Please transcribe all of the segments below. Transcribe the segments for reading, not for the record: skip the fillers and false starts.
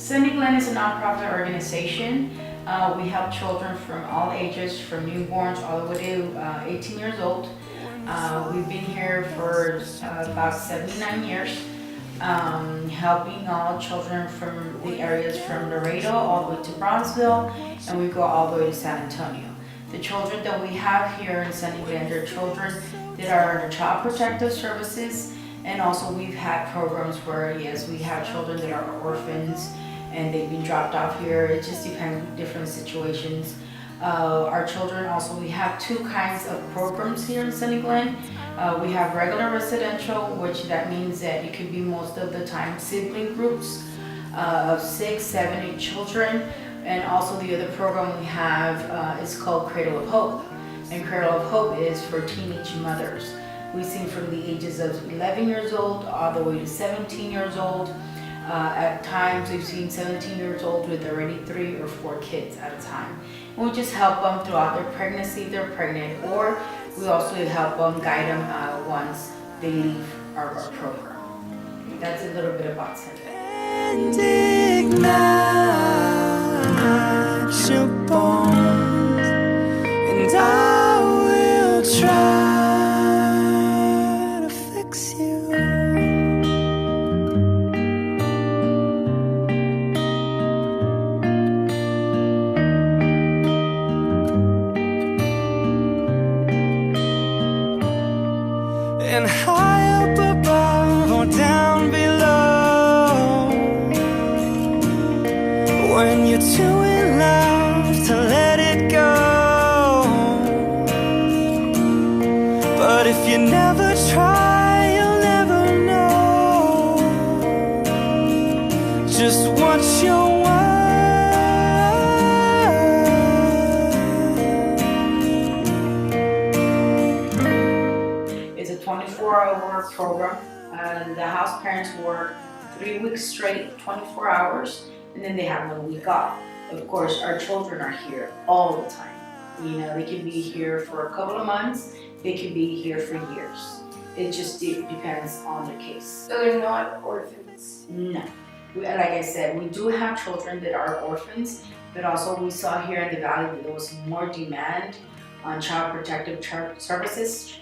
SUNNY GLEN is a nonprofit organization. We help children from all ages, from newborns all the way to 18 years old. We've been here for about 79 years, helping all children from the areas from Laredo all the way to Bronzeville, and we go all the way to San Antonio. The children that we have here in SUNNY GLEN are children that are under Child Protective Services, and also we've had programs where, yes, we have children that are orphans and they've been dropped off here. It just depends on different situations. Our children also, we have two kinds of programs here in SUNNY GLEN. We have regular residential, which that means that it could be most of the time sibling groups of 6, 7, 8 children. And also the other program we have is called Cradle of Hope. And Cradle of Hope is for teenage mothers. We see from the ages of 11 years old all the way to 17 years old. At times we've seen 17 years old with already 3 or 4 kids at a time. And we just help them throughout their pregnancy if they're pregnant, or we also help them, guide them once they leave our program. That's a little bit about SUNNY. And ignite your bones, and I will try to fix you. And high up above or down below, when you're too in love to let it go. But if you never try, you'll never know just what you're worth. It's a 24-hour program. The house parents work 3 weeks straight, 24 hours, and then they have 1 week off. Of course, our children are here all the time. You know, they can be here for a couple of months, they can be here for years. It just depends on the case. So they're not orphans? No. Like I said, we do have children that are orphans, but also we saw here in the valley that there was more demand on Child Protective Services,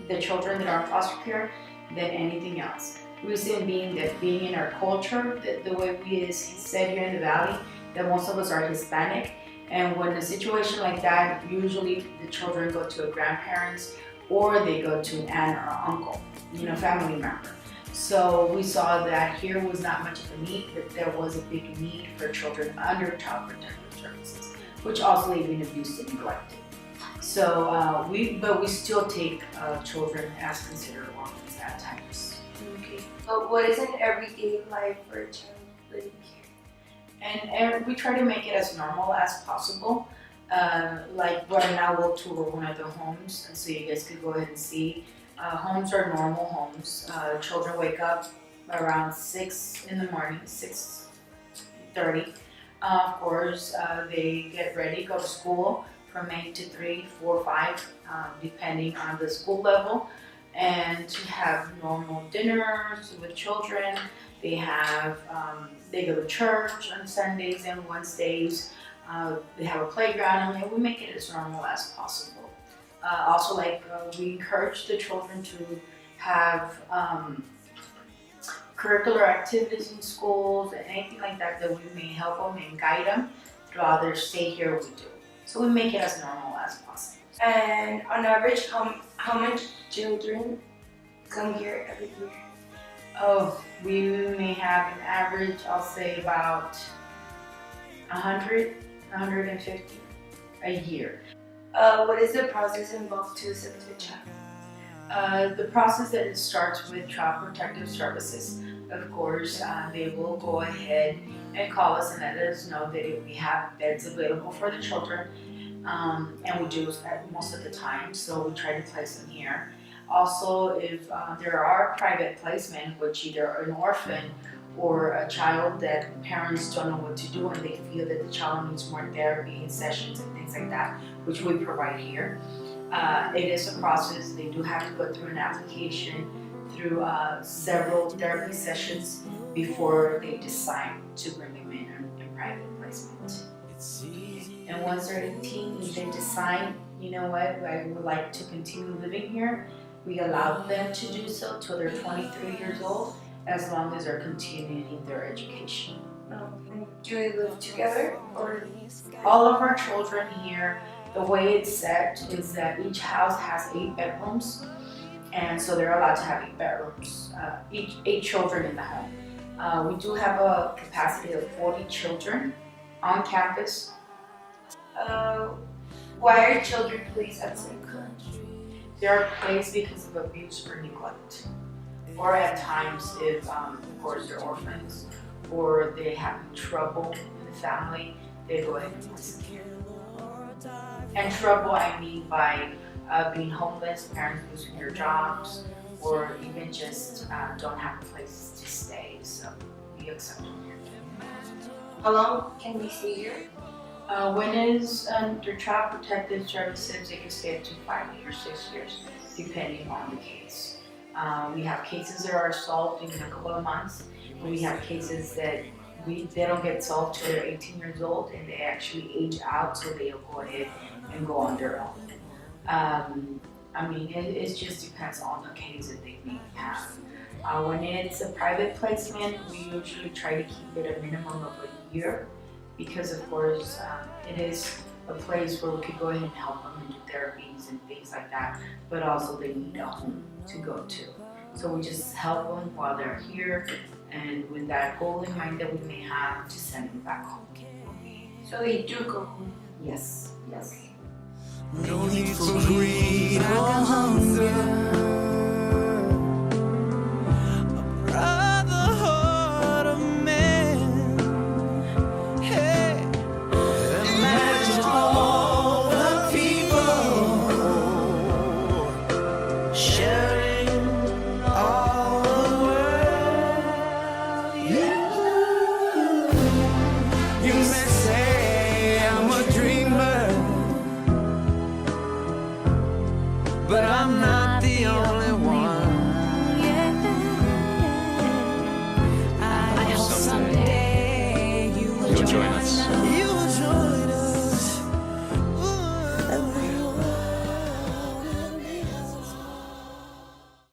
the children that are in foster care, than anything else. Reason being that being in our culture, the way we said here in the valley, that most of us are Hispanic, and when a situation like that, usually the children go to a grandparents or they go to an aunt or uncle, you know, family member. So we saw that here was not much of a need, but there was a big need for children under Child Protective Services, which also they've been abused and neglected. So we still take children as considered orphans at times. Okay. But what is an everyday life for a child living here? And we try to make it as normal as possible. Like right now we'll tour one of the homes, and so you guys could go ahead and see. Homes are normal homes. Children wake up around 6 in the morning, 6:30. Of course, they get ready, go to school from 8 to 3, 4, 5, depending on the school level, and to have normal dinners with children. They have, they go to church on Sundays and Wednesdays. They have a playground, and we make it as normal as possible. Also, we encourage the children to have curricular activities in schools and anything like that that we may help them and guide them throughout their stay here. We do. So we make it as normal as possible. And on average, how much children come here every year? Oh, we may have an average, I'll say about 100, 150 a year. What is the process involved to accept a child? The process that it starts with Child Protective Services. Of course, they will go ahead and call us and let us know that we have beds available for the children, and we do that most of the time, so we try to place them here. Also, if there are private placement, which either an orphan or a child that parents don't know what to do and they feel that the child needs more therapy sessions and things like that, which we provide here. It is a process. They do have to go through an application, through several therapy sessions before they decide to bring them in and And once they're 18 and they decide, you know what, I would like to continue living here, we allow them to do so till they're 23 years old, as long as they're continuing their education. And do they live together or? All of our children here, the way it's set is that each house has 8 bedrooms, and so they're allowed to have 8 bedrooms, eight children in the home. We do have a capacity of 40 children on campus. Why are children placed at SUNNY GLEN? They are placed because of abuse or neglect, or at times if, of course, they're orphans or they have trouble in the family, they go ahead and place them here. And trouble, I mean by being homeless, parents losing their jobs, or even just don't have a place to stay. So we accept them here. How long can we stay here? When it's under Child Protective Services, they can stay up to 5 years, 6 years, depending on the case. We have cases that are solved in a couple of months. We have cases that they don't get solved till they're 18 years old and they actually age out, so they'll go ahead and go on their own. I mean, it just depends on the case that they may have. When it's a private placement, we usually try to keep it a minimum of a year, because of course it is a place where we could go ahead and help them and do therapies and things like that, but also they need a home to go to. So we just help them while they're here, and with that goal in mind that we may have to send them back home. So they do go home. Yes, yes. No need for greed or hunger.